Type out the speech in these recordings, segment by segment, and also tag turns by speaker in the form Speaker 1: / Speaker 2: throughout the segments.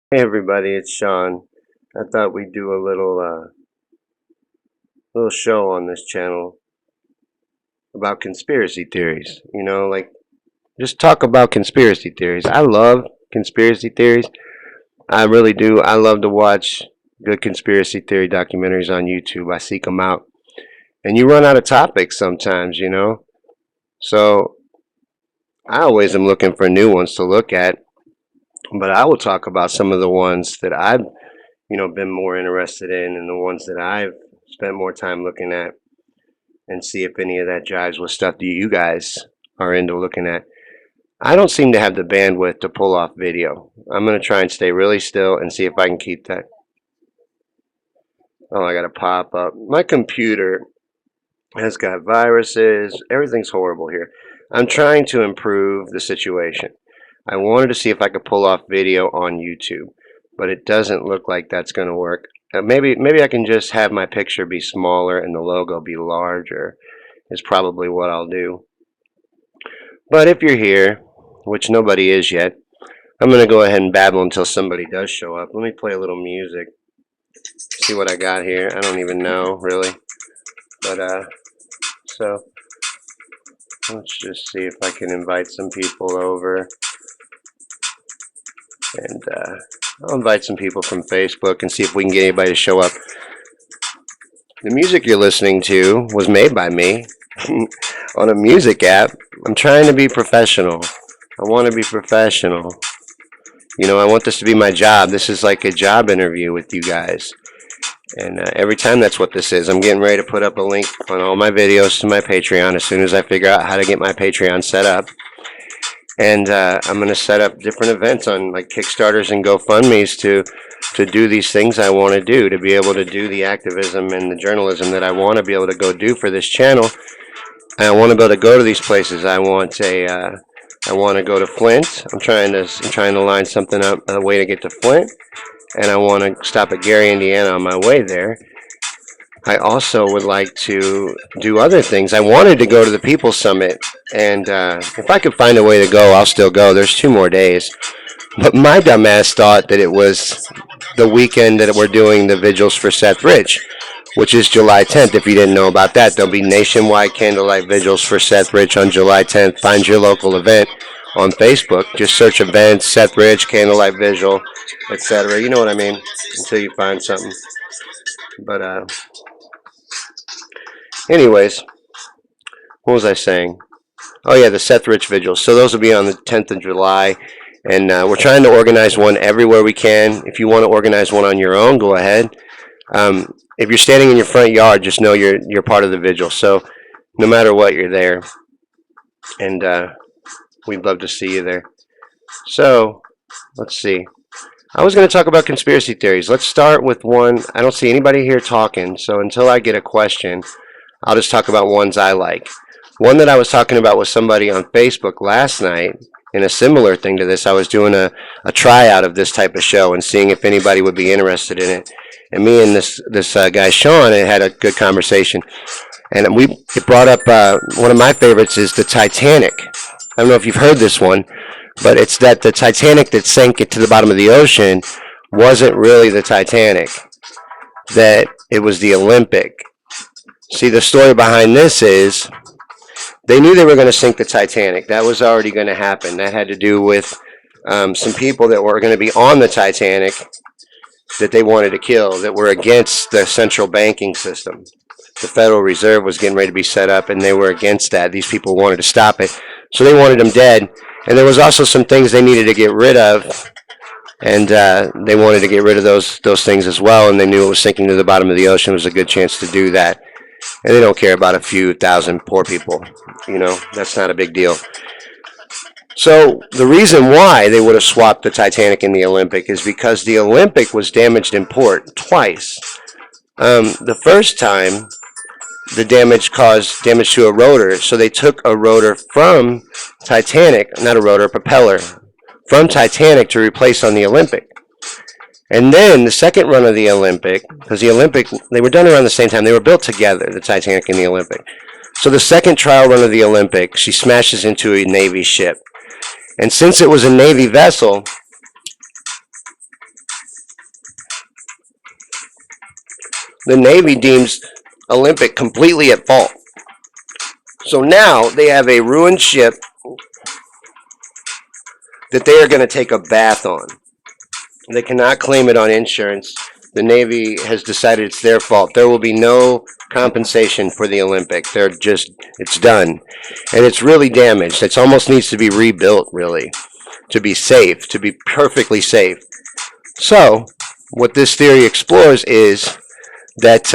Speaker 1: Hey everybody, it's Shawn. I thought we'd do a little show on this channel about conspiracy theories. Like just talk about conspiracy theories. I love conspiracy theories. I really do. I love to watch good conspiracy theory documentaries on YouTube. I seek them out. And you run out of topics sometimes. So I always am looking for new ones to look at, but I will talk about some of the ones that I've been more interested in and the ones that I've spent more time looking at and see if any of that jives with stuff that you guys are into looking at. I don't seem to have the bandwidth to pull off video. I'm going to try and stay really still and see if I can keep that. Oh, I got to pop up. My computer has got viruses. Everything's horrible here. I'm trying to improve the situation. I wanted to see if I could pull off video on YouTube, but it doesn't look like that's going to work. Maybe I can just have my picture be smaller and the logo be larger is probably what I'll do. But if you're here, which nobody is yet, I'm going to go ahead and babble until somebody does show up. Let me play a little music. See what I got here. I don't even know, really. But, so, let's just see if I can invite some people over. And, I'll invite some people from Facebook and see if we can get anybody to show up. The music you're listening to was made by me on a music app. I'm trying to be professional. I want to be professional. I want this to be my job. This is like a job interview with you guys. And every time that's what this is. I'm getting ready to put up a link on all my videos to my Patreon as soon as I figure out how to get my Patreon set up. And I'm going to set up different events on like Kickstarters and GoFundMes to do these things I want to do, to be able to do the activism and the journalism that I want to be able to go do for this channel. And I want to be able to go to these places. I want to go to Flint. I'm trying to line something up, a way to get to Flint, and I want to stop at Gary, Indiana on my way there. I also would like to do other things. I wanted to go to the People's Summit, and if I could find a way to go, I'll still go. There's 2 more days. But my dumbass thought that it was the weekend that we're doing the vigils for Seth Rich, which is July 10th. If you didn't know about that, there'll be nationwide candlelight vigils for Seth Rich on July 10th. Find your local event on Facebook. Just search events, Seth Rich, candlelight vigil, etc. You know what I mean? Until you find something. But anyways, what was I saying? Oh yeah, the Seth Rich vigils. So those will be on the 10th of July. And we're trying to organize one everywhere we can. If you want to organize one on your own, go ahead. If you're standing in your front yard, just know you're part of the vigil. So no matter what, you're there, and we'd love to see you there. So let's see. I was going to talk about conspiracy theories. Let's start with one. I don't see anybody here talking, so until I get a question, I'll just talk about ones I like. One that I was talking about with somebody on Facebook last night, in a similar thing to this. I was doing a tryout of this type of show and seeing if anybody would be interested in it. And me and this guy Shawn had a good conversation, and it brought up one of my favorites is the Titanic. I don't know if you've heard this one, but it's that the Titanic that sank it to the bottom of the ocean wasn't really the Titanic, that it was the Olympic. See, the story behind this is they knew they were going to sink the Titanic. That was already going to happen. That had to do with some people that were going to be on the Titanic that they wanted to kill, that were against the central banking system. The Federal Reserve was getting ready to be set up, and they were against that. These people wanted to stop it, so they wanted them dead. And there was also some things they needed to get rid of, and they wanted to get rid of those things as well, and they knew it was sinking to the bottom of the ocean. It was a good chance to do that. And they don't care about a few thousand poor people. That's not a big deal. So the reason why they would have swapped the Titanic and the Olympic is because the Olympic was damaged in port twice. The first time, the damage caused damage to a rotor, so they took a rotor from Titanic, not a rotor, a propeller, from Titanic to replace on the Olympic. And then the second run of the Olympic, because the Olympic, they were done around the same time. They were built together, the Titanic and the Olympic. So the second trial run of the Olympic, she smashes into a Navy ship. And since it was a Navy vessel, the Navy deems Olympic completely at fault. So now they have a ruined ship that they are going to take a bath on. They cannot claim it on insurance. The Navy has decided it's their fault. There will be no compensation for the Olympic. It's done. And it's really damaged. It almost needs to be rebuilt, really, to be safe, to be perfectly safe. So, what this theory explores is that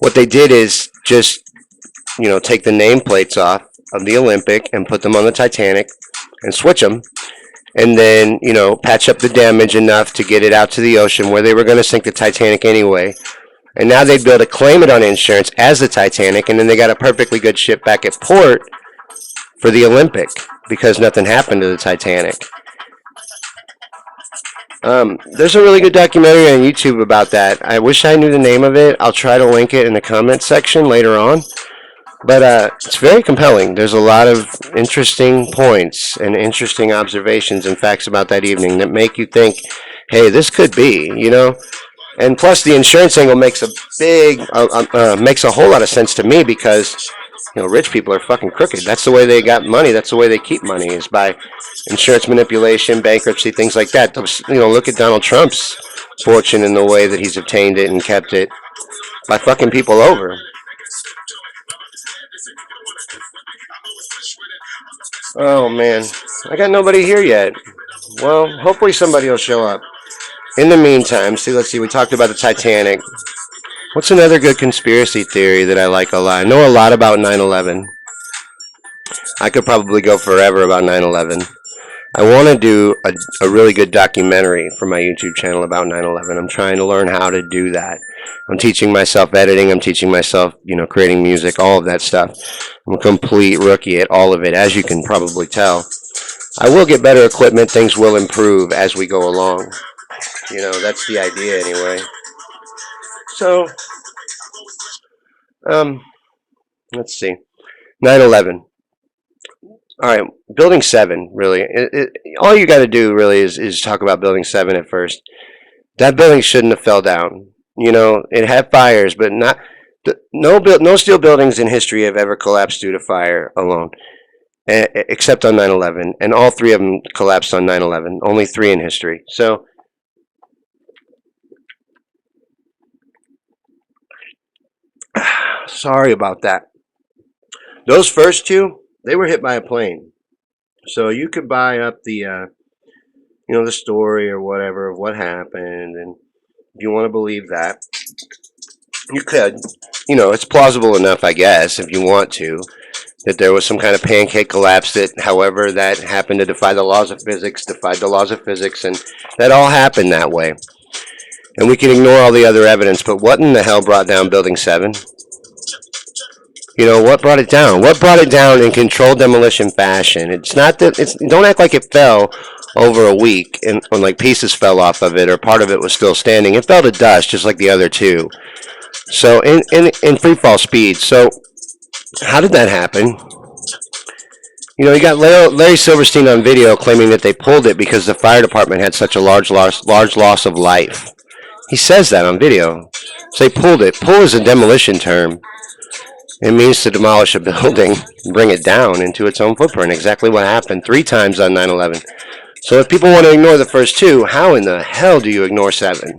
Speaker 1: what they did is just, take the nameplates off of the Olympic and put them on the Titanic and switch them, and then patch up the damage enough to get it out to the ocean where they were going to sink the Titanic anyway. And now they'd be able to claim it on insurance as the Titanic, and then they got a perfectly good ship back at port for the Olympic because nothing happened to the Titanic. There's a really good documentary on YouTube about that. I wish I knew the name of it. I'll try to link it in the comment section later on. But it's very compelling. There's a lot of interesting points and interesting observations and facts about that evening that make you think, hey, this could be. And plus, the insurance angle makes makes a whole lot of sense to me because rich people are fucking crooked. That's the way they got money. That's the way they keep money is by insurance manipulation, bankruptcy, things like that. Look at Donald Trump's fortune and the way that he's obtained it and kept it by fucking people over. Oh man, I got nobody here yet. Well, hopefully somebody will show up. In the meantime, let's see. We talked about the Titanic. What's another good conspiracy theory that I like a lot? I know a lot about 9/11. I could probably go forever about 9/11. I want to do a really good documentary for my YouTube channel about 9/11. I'm trying to learn how to do that. I'm teaching myself editing. I'm teaching myself, creating music, all of that stuff. I'm a complete rookie at all of it, as you can probably tell. I will get better equipment. Things will improve as we go along. That's the idea anyway. So, let's see. 9/11. All right, Building 7, really. All you got to do, really, is talk about Building 7 at first. That building shouldn't have fell down. It had fires, but no steel buildings in history have ever collapsed due to fire alone, except on 9/11. And all three of them collapsed on 9/11. Only three in history. So, sorry about that. Those first two, they were hit by a plane. So you could buy up the story or whatever of what happened, and if you want to believe that, you could. It's plausible enough, I guess, if you want to, that there was some kind of pancake collapse that, however, that happened to defy the laws of physics, defied the laws of physics, and that all happened that way. And we can ignore all the other evidence, but what in the hell brought down Building 7? What brought it down? What brought it down in controlled demolition fashion? It's not that don't act like it fell over a week and when like pieces fell off of it or part of it was still standing. It fell to dust just like the other two. So in free fall speed. So how did that happen? You got Larry Silverstein on video claiming that they pulled it because the fire department had such a large loss of life. He says that on video. So they pulled it. Pull is a demolition term. It means to demolish a building, bring it down into its own footprint. Exactly what happened 3 times on 9/11. So if people want to ignore the first two, how in the hell do you ignore 7?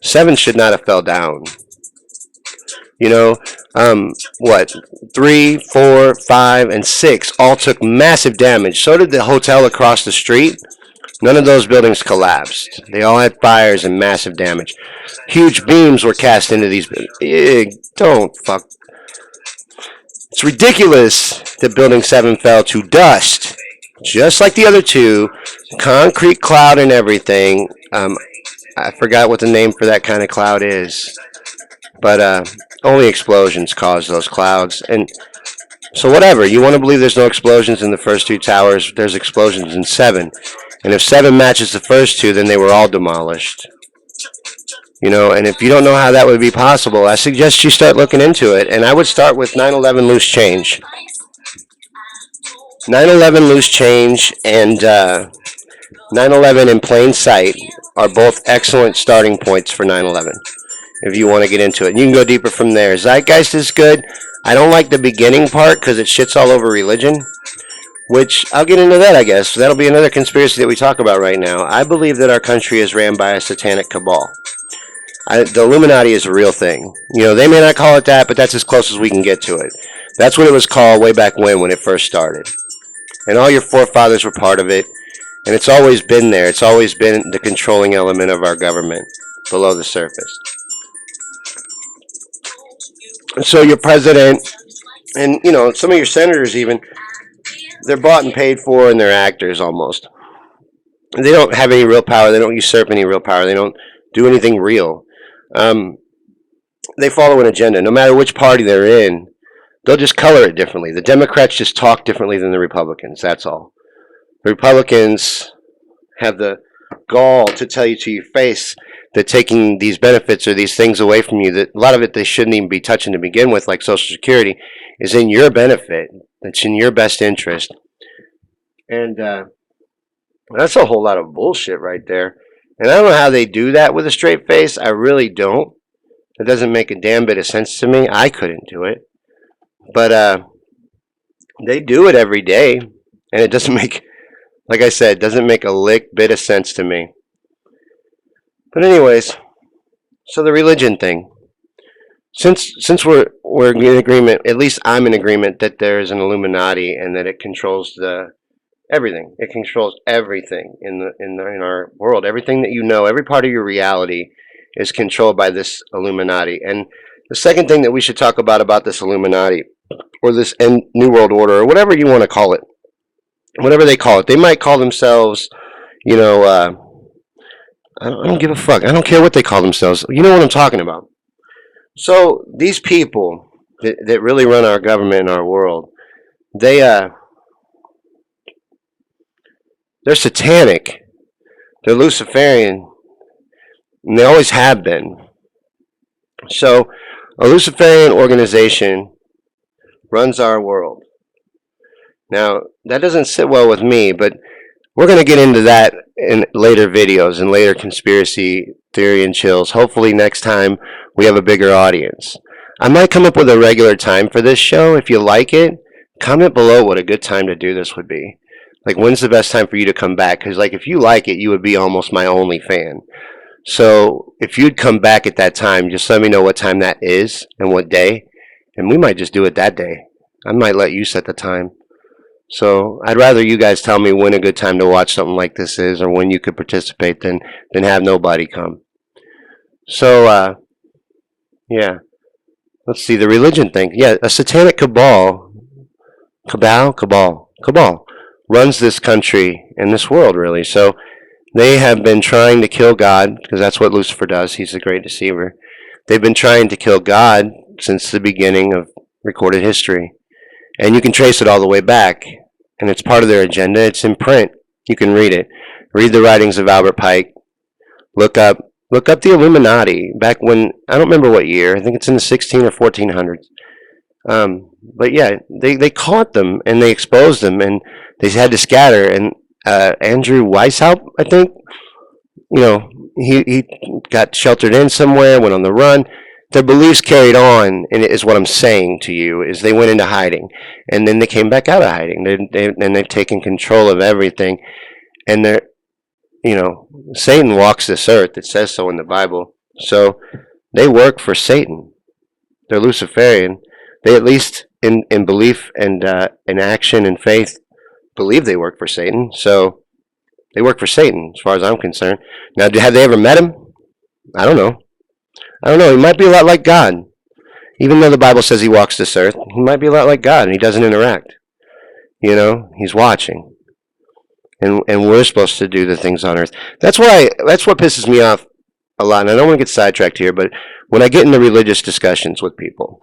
Speaker 1: 7 should not have fell down. What? 3, 4, 5, and 6 all took massive damage. So did the hotel across the street. None of those buildings collapsed. They all had fires and massive damage. Huge beams were cast into these buildings. Don't fuck. It's ridiculous that Building 7 fell to dust, just like the other two. Concrete cloud and everything. I forgot what the name for that kind of cloud is. But only explosions cause those clouds. And so whatever. You want to believe there's no explosions in the first 2 towers, there's explosions in 7. And if 7 matches the first 2, then they were all demolished. And if you don't know how that would be possible, I suggest you start looking into it. And I would start with 9/11 loose change. 9/11 loose change and 9/11 in plain sight are both excellent starting points for 9/11. If you want to get into it, you can go deeper from there. Zeitgeist is good. I don't like the beginning part because it shits all over religion, which I'll get into that, I guess. That'll be another conspiracy that we talk about right now. I believe that our country is ran by a satanic cabal. The Illuminati is a real thing. They may not call it that, but that's as close as we can get to it. That's what it was called way back when it first started. And all your forefathers were part of it. And it's always been there. It's always been the controlling element of our government below the surface. And so your president and, some of your senators even, they're bought and paid for and they're actors almost. They don't have any real power. They don't usurp any real power. They don't do anything real. Um, they follow an agenda. No matter which party they're in, they'll just color it differently. The Democrats just talk differently than the Republicans. That's all. The Republicans have the gall to tell you to your face that taking these benefits or these things away from you, that a lot of it they shouldn't even be touching to begin with, like Social Security, is in your benefit. It's in your best interest. And that's a whole lot of bullshit right there. And I don't know how they do that with a straight face. I really don't. It doesn't make a damn bit of sense to me. I couldn't do it. But they do it every day. And it doesn't make, like I said, it doesn't make a lick bit of sense to me. But anyways, so the religion thing. Since we're in agreement, at least I'm in agreement that there is an Illuminati and that it controls everything. It controls everything in our world. Everything that you know, every part of your reality is controlled by this Illuminati. And the second thing that we should talk about this Illuminati or this New World Order or whatever you want to call it, whatever they call it, they might call themselves, I don't give a fuck. I don't care what they call themselves. You know what I'm talking about. So these people that really run our government and our world, they're satanic. They're Luciferian, and they always have been. So a Luciferian organization runs our world. Now, that doesn't sit well with me, but we're going to get into that in later videos and later conspiracy theory and chills. Hopefully next time we have a bigger audience. I might come up with a regular time for this show. If you like it, comment below what a good time to do this would be. Like, when's the best time for you to come back? Because, like, if you like it, you would be almost my only fan. So if you'd come back at that time, just let me know what time that is and what day. And we might just do it that day. I might let you set the time. So I'd rather you guys tell me when a good time to watch something like this is or when you could participate than have nobody come. So, yeah. Let's see, the religion thing. Yeah, a satanic cabal runs this country and this world, really. So they have been trying to kill God, because that's what Lucifer does. He's the great deceiver. They've been trying to kill God since the beginning of recorded history. And you can trace it all the way back. And it's part of their agenda. It's in print. You can read it. Read the writings of Albert Pike. Look up the Illuminati back when, I don't remember what year. I think it's in the 16 or 1400s. But yeah, they caught them and they exposed them and they had to scatter. And Andrew Weishaupt, I think, he got sheltered in somewhere, went on the run. Their beliefs carried on, and it is what I'm saying to you, is they went into hiding. And then they came back out of hiding. And they've taken control of everything. And Satan walks this earth. It says so in the Bible. So they work for Satan. They're Luciferian. They, at least in belief and in action and faith, believe they work for Satan. So they work for Satan, as far as I'm concerned. Now, have they ever met him? I don't know. He might be a lot like God. Even though the Bible says he walks this earth, he might be a lot like God, and he doesn't interact. He's watching. And we're supposed to do the things on earth. That's what pisses me off a lot. And I don't want to get sidetracked here, but when I get into religious discussions with people,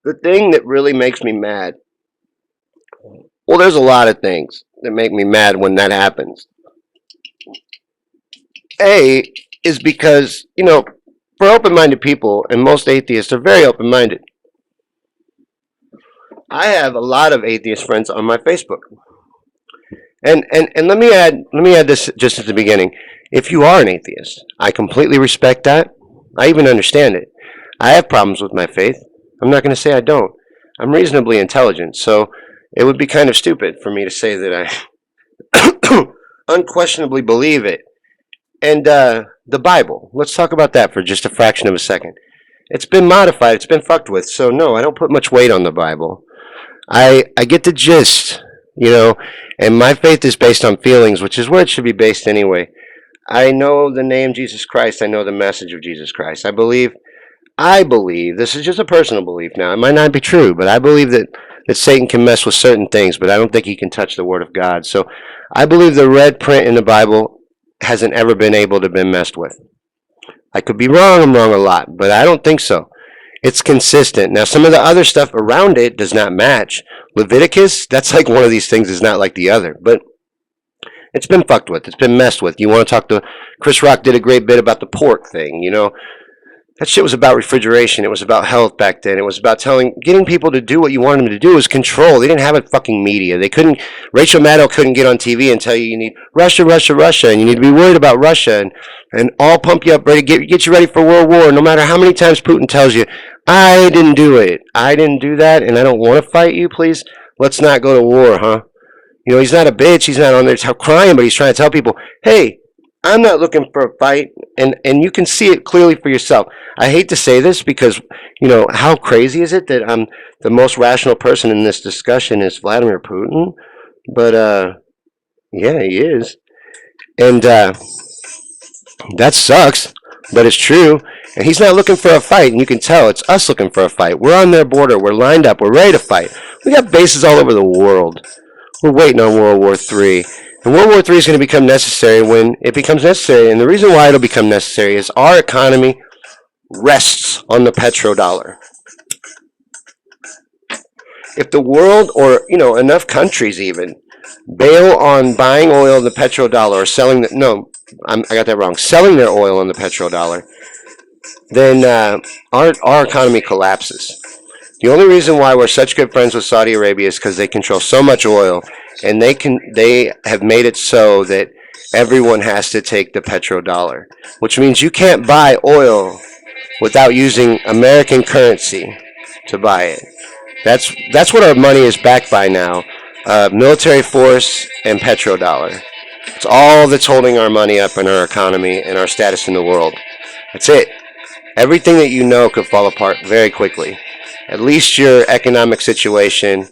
Speaker 1: the thing that really makes me mad, well, there's a lot of things that make me mad when that happens. A is because, for open-minded people, and most atheists are very open-minded. I have a lot of atheist friends on my Facebook. And let me add this just at the beginning. If you are an atheist, I completely respect that. I even understand it. I have problems with my faith. I'm not going to say I don't. I'm reasonably intelligent, so it would be kind of stupid for me to say that I unquestionably believe it. And the Bible. Let's talk about that for just a fraction of a second. It's been modified. It's been fucked with. So no, I don't put much weight on the Bible. I get the gist, you know, and my faith is based on feelings, which is where it should be based anyway. I know the name Jesus Christ. I know the message of Jesus Christ. I believe, this is just a personal belief now. It might not be true, but I believe that Satan can mess with certain things, but I don't think he can touch the Word of God. So I believe the red print in the Bible hasn't ever been able to be messed with. I could be wrong. I'm wrong a lot, but I don't think so. It's consistent. Now, some of the other stuff around it does not match. Leviticus, that's like one of these things is not like the other, but it's been fucked with. It's been messed with. You want to talk to Chris Rock did a great bit about the pork thing, you know. That shit was about refrigeration. It was about health back then. It was about getting people to do what you wanted them to do. It was control. They didn't have a fucking media. They couldn't, Rachel Maddow couldn't get on TV and tell you need Russia, Russia, Russia, and you need to be worried about Russia and all pump you up, ready, get you ready for World War, no matter how many times Putin tells you, I didn't do it. I didn't do that, and I don't want to fight you, please. Let's not go to war, huh? You know, he's not a bitch. He's not on there crying, but he's trying to tell people, hey, I'm not looking for a fight, and you can see it clearly for yourself. I hate to say this because, you know, how crazy is it that I'm the most rational person in this discussion is Vladimir Putin? But, yeah, he is. And that sucks, but it's true. And he's not looking for a fight, and you can tell it's us looking for a fight. We're on their border. We're lined up. We're ready to fight. We got bases all over the world. We're waiting on World War III. And World War III is going to become necessary when it becomes necessary. And the reason why it'll become necessary is our economy rests on the petrodollar. If the world, or you know, enough countries even bail on buying oil in the petrodollar or selling the, no, I got that wrong, selling their oil on the petrodollar, then our economy collapses. The only reason why we're such good friends with Saudi Arabia is because they control so much oil, and they have made it so that everyone has to take the petrodollar, which means you can't buy oil without using American currency to buy it. That's what our money is backed by now: military force and petrodollar. It's all that's holding our money up in our economy and our status in the world. That's it. Everything that you know could fall apart very quickly. At least your economic situation,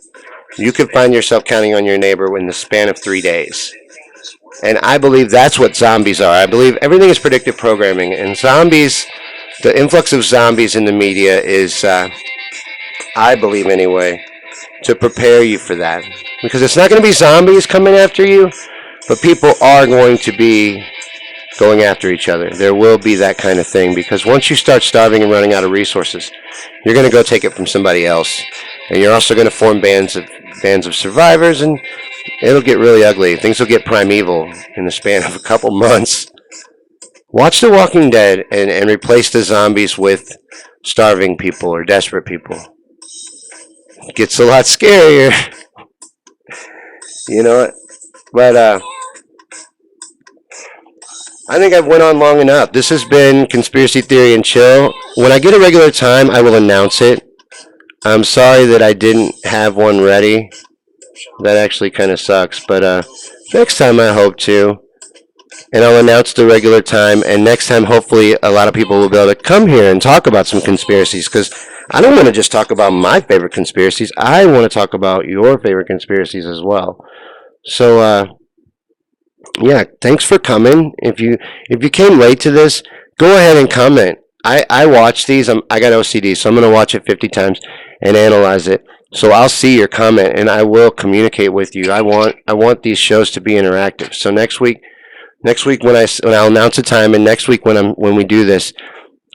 Speaker 1: you could find yourself counting on your neighbor in the span of 3 days. And I believe that's what zombies are. I believe everything is predictive programming. And zombies, the influx of zombies in the media is, I believe anyway, to prepare you for that. Because it's not going to be zombies coming after you, but people are going to be going after each other. There will be that kind of thing because once you start starving and running out of resources, you're going to go take it from somebody else, and you're also going to form bands of survivors, and it'll get really ugly. Things will get primeval in the span of a couple months. Watch The Walking Dead and replace the zombies with starving people or desperate people. It gets a lot scarier, you know. But I think I've went on long enough. This has been Conspiracy Theory and Chill. When I get a regular time, I will announce it. I'm sorry that I didn't have one ready. That actually kind of sucks. But next time I hope to. And I'll announce the regular time. And next time, hopefully, a lot of people will be able to come here and talk about some conspiracies. Because I don't want to just talk about my favorite conspiracies. I want to talk about your favorite conspiracies as well. So, yeah, thanks for coming. If you came late to this, go ahead and comment. I watch these. I got OCD, so I'm gonna watch it 50 times and analyze it. So I'll see your comment and I will communicate with you. I want these shows to be interactive. So next week when I'll announce a time, and next week when we do this,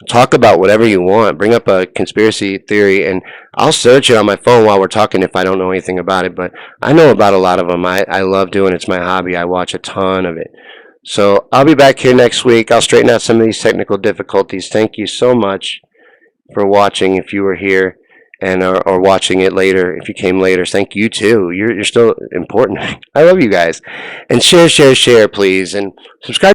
Speaker 1: talk about whatever you want. Bring up a conspiracy theory, and I'll search it on my phone while we're talking if I don't know anything about it. But I know about a lot of them. I love doing it. It's my hobby. I watch a ton of it. So I'll be back here next week. I'll straighten out some of these technical difficulties. Thank you so much for watching if you were here. and are watching it later. If you came later, thank you too. You're still important. I love you guys. And share, please, and subscribe.